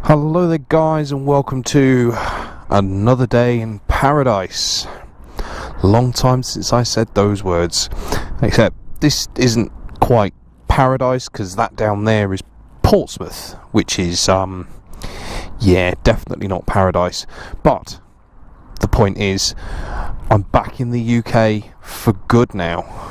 Hello there guys, and welcome to another day in paradise. Long time since I said those words, except this isn't quite paradise because that down there is Portsmouth, which is definitely not paradise. But the point is, I'm back in the UK for good now.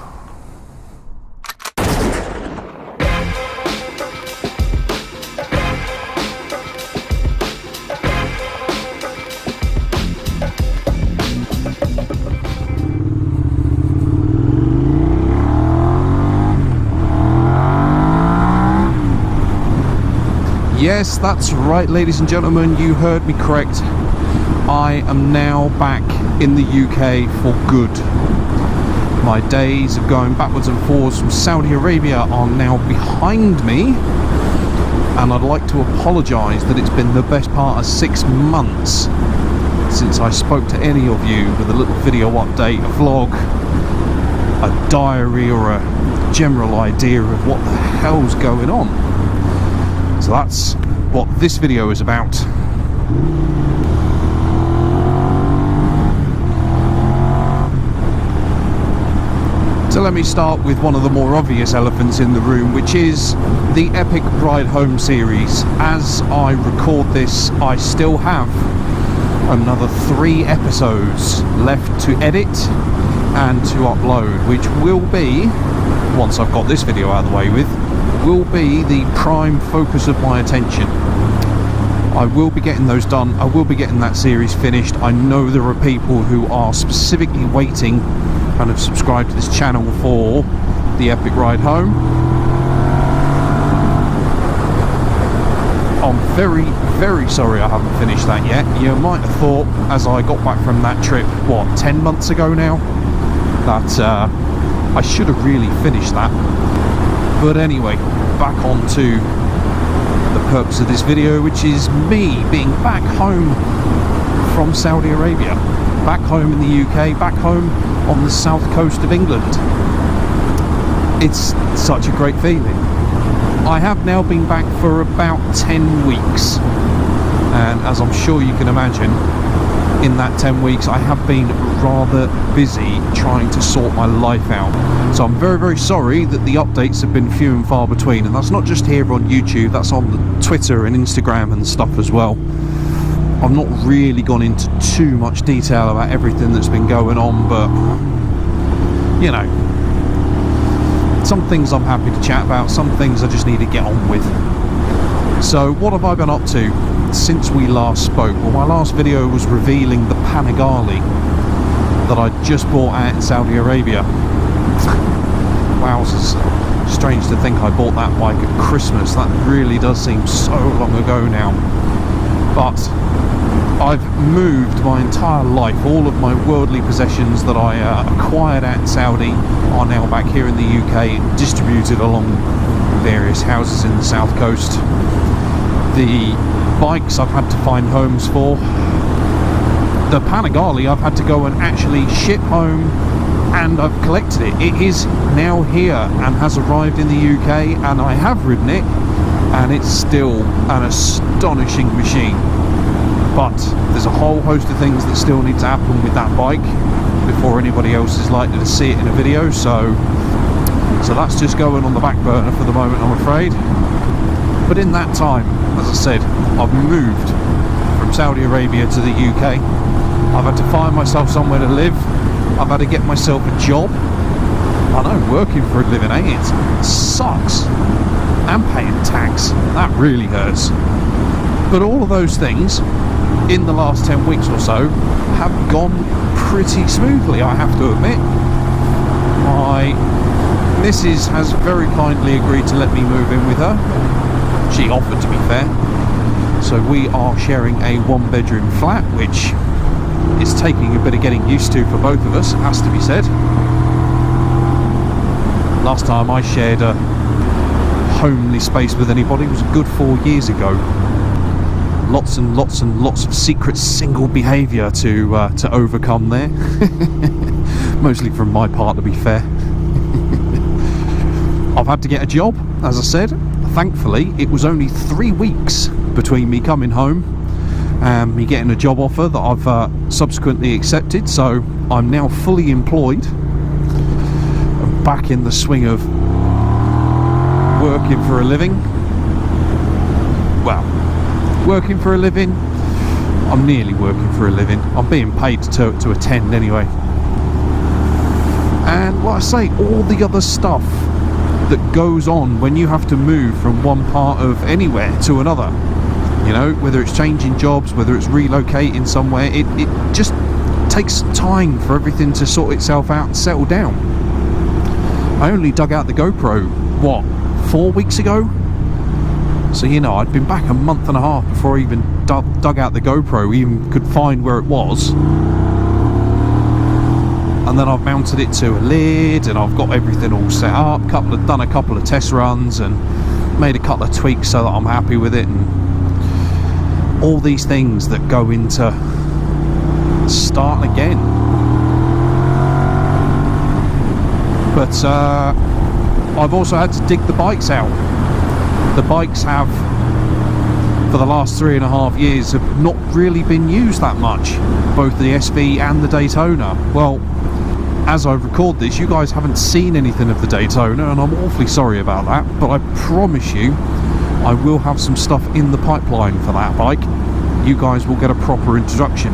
Yes, that's right, ladies and gentlemen, you heard me correct. I am now back in the UK for good. My days of going backwards and forwards from Saudi Arabia are now behind me, and I'd like to apologise that it's been the best part of 6 months since I spoke to any of you with a little video update, a vlog, a diary, or a general idea of what the hell's going on. So that's what this video is about. So let me start with one of the more obvious elephants in the room, which is the Epic Ride Home series. As I record this, I still have another 3 episodes left to edit and to upload, which will be, once I've got this video out of the way with, will be the prime focus of my attention. I will be getting those done. I will be getting that series finished. I know there are people who are specifically waiting and have subscribed to this channel for the Epic Ride Home. I'm very, very sorry I haven't finished that yet. You might have thought, as I got back from that trip, 10 months ago now, that I should have really finished that. But anyway, back on to the purpose of this video, which is me being back home from Saudi Arabia, back home in the UK, back home on the south coast of England. It's such a great feeling. I have now been back for about 10 weeks, and as I'm sure you can imagine, in that 10 weeks I have been rather busy trying to sort my life out. So I'm very, very sorry that the updates have been few and far between, and that's not just here on YouTube, that's on the Twitter and Instagram and stuff as well. I've not really gone into too much detail about everything that's been going on, but you know, some things I'm happy to chat about, some things I just need to get on with. So what have I been up to since we last spoke? Well, my last video was revealing the Panigale that I just bought out in Saudi Arabia. Wowzers, strange to think I bought that bike at Christmas. That really does seem so long ago now. But I've moved my entire life. All of my worldly possessions that I acquired out in Saudi are now back here in the UK, distributed along various houses in the south coast. The bikes I've had to find homes for. The Panigale I've had to go and actually ship home, and I've collected it. It is now here and has arrived in the UK, and I have ridden it, and it's still an astonishing machine. But there's a whole host of things that still need to happen with that bike before anybody else is likely to see it in a video, so that's just going on the back burner for the moment, I'm afraid. But in that time, as I said, I've moved from Saudi Arabia to the UK. I've had to find myself somewhere to live. I've had to get myself a job. I know, working for a living, it sucks. And paying tax, that really hurts. But all of those things, in the last 10 weeks or so, have gone pretty smoothly, I have to admit. My missus has very kindly agreed to let me move in with her. She offered, to be fair. So we are sharing a 1-bedroom flat, which is taking a bit of getting used to for both of us, it has to be said. Last time I shared a homely space with anybody was a good 4 years ago. Lots and lots and lots of secret single behaviour to overcome there. Mostly from my part, to be fair. I've had to get a job, as I said. Thankfully, it was only 3 weeks between me coming home and me getting a job offer that I've subsequently accepted. So I'm now fully employed and back in the swing of working for a living. Well, working for a living, I'm nearly working for a living. I'm being paid to attend anyway. And like I say, all the other stuff that goes on when you have to move from one part of anywhere to another, you know, whether it's changing jobs, whether it's relocating somewhere, it just takes time for everything to sort itself out and settle down. I only dug out the GoPro, what, 4 weeks ago? So, you know, I'd been back a month and a half before I even dug out the GoPro, even could find where it was. And then I've mounted it to a lid and I've got everything all set up, done a couple of test runs and made a couple of tweaks so that I'm happy with it, and all these things that go into starting again. But I've also had to dig the bikes out. The bikes have, for the last 3.5 years, have not really been used that much, both the SV and the Daytona. Well, as I record this, you guys haven't seen anything of the Daytona, and I'm awfully sorry about that, but I promise you I will have some stuff in the pipeline for that bike. You guys will get a proper introduction.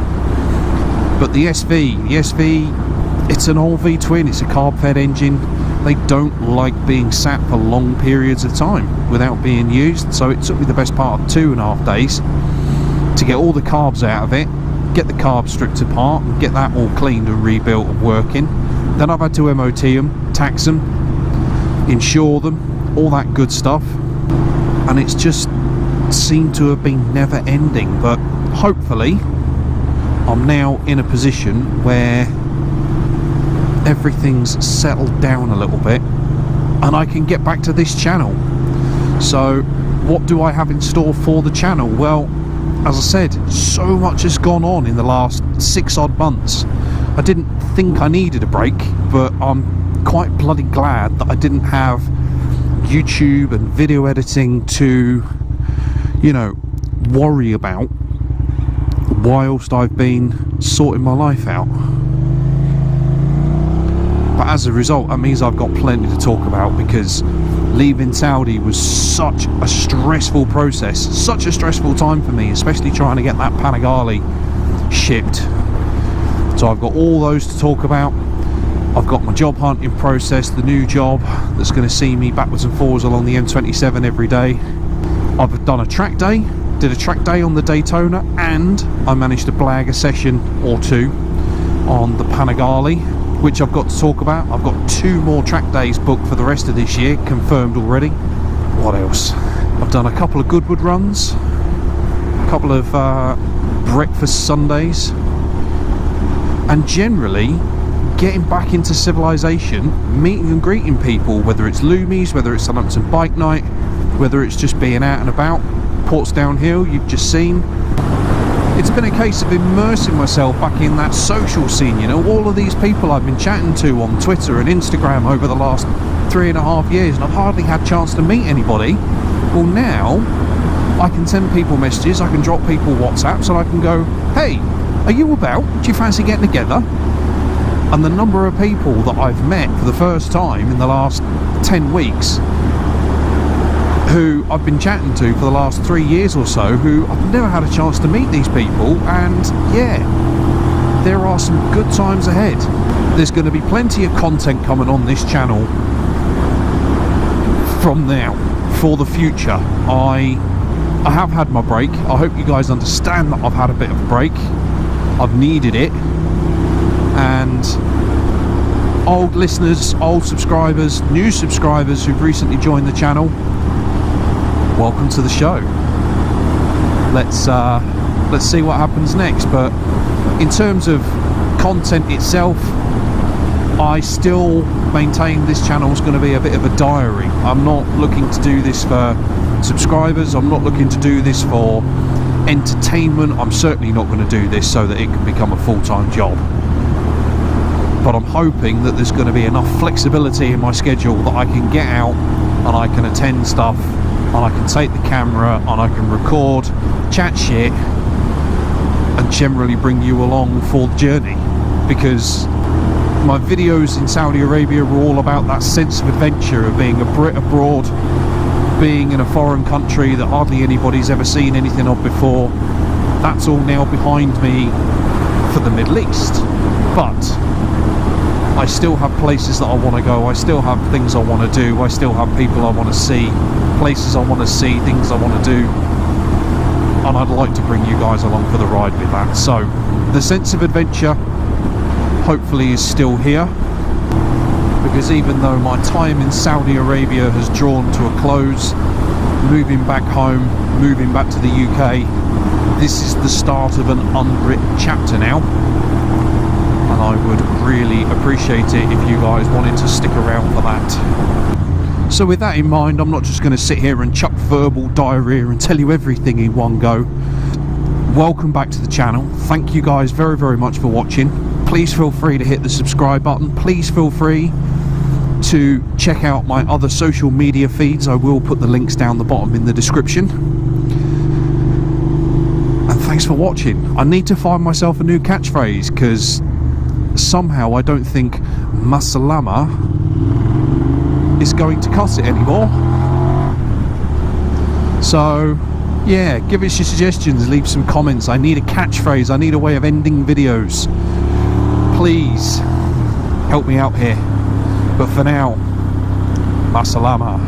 But the SV, it's an all V-twin, it's a carb-fed engine. They don't like being sat for long periods of time without being used, so it took me the best part of 2.5 days to get all the carbs out of it, get the carb stripped apart and get that all cleaned and rebuilt and working. Then I've had to MOT them, tax them, insure them, all that good stuff, and it's just seemed to have been never ending. But hopefully I'm now in a position where everything's settled down a little bit and I can get back to this channel. So what do I have in store for the channel? Well, as I said, so much has gone on in the last 6 odd months. I didn't think I needed a break, but I'm quite bloody glad that I didn't have YouTube and video editing to, you know, worry about whilst I've been sorting my life out. But as a result, that means I've got plenty to talk about, because leaving Saudi was such a stressful process, such a stressful time for me, especially trying to get that Panigale shipped. So I've got all those to talk about. I've got my job hunting process, the new job that's going to see me backwards and forwards along the M27 every day. I've done a track day, did a track day on the Daytona, and I managed to blag a session or two on the Panigale, which I've got to talk about. I've got 2 more track days booked for the rest of this year, confirmed already. What else? I've done a couple of Goodwood runs, a couple of breakfast Sundays, and generally getting back into civilization, meeting and greeting people, whether it's Loomies, whether it's Southampton Bike Night, whether it's just being out and about. Ports Downhill, you've just seen. It's been a case of immersing myself back in that social scene, you know, all of these people I've been chatting to on Twitter and Instagram over the last 3.5 years, and I've hardly had a chance to meet anybody. Well, now I can send people messages, I can drop people WhatsApps, and I can go, hey, are you about? Do you fancy getting together? And the number of people that I've met for the first time in the last 10 weeks, who I've been chatting to for the last 3 years or so, who I've never had a chance to meet these people, and yeah, there are some good times ahead. There's going to be plenty of content coming on this channel from now for the future. I have had my break. I hope you guys understand that I've had a bit of a break. I've needed it, and old listeners, old subscribers, new subscribers who've recently joined the channel, welcome to the show. Let's see what happens next. But in terms of content itself, I still maintain this channel is going to be a bit of a diary. I'm not looking to do this for subscribers, I'm not looking to do this for entertainment. I'm certainly not going to do this so that it can become a full-time job. But I'm hoping that there's going to be enough flexibility in my schedule that I can get out and I can attend stuff and I can take the camera and I can record, chat shit, and generally bring you along for the journey, because my videos in Saudi Arabia were all about that sense of adventure of being a Brit abroad, being in a foreign country that hardly anybody's ever seen anything of before. That's all now behind me for the Middle East, but I still have places that I want to go, I still have things I want to do, I still have people I want to see, places I want to see, things I want to do, and I'd like to bring you guys along for the ride with that. So the sense of adventure hopefully is still here, because even though my time in Saudi Arabia has drawn to a close, moving back home, moving back to the UK, this is the start of an unwritten chapter now, and I would really appreciate it if you guys wanted to stick around for that. So with that in mind, I'm not just going to sit here and chuck verbal diarrhea and tell you everything in one go. Welcome back to the channel. Thank you guys very, very much for watching. Please feel free to hit the subscribe button. Please feel free to check out my other social media feeds. I will put the links down the bottom in the description. And thanks for watching. I need to find myself a new catchphrase, because somehow I don't think Masalama is going to cut it anymore. So yeah, give us your suggestions, leave some comments. I need a catchphrase, I need a way of ending videos. Please help me out here. But for now, Masalama.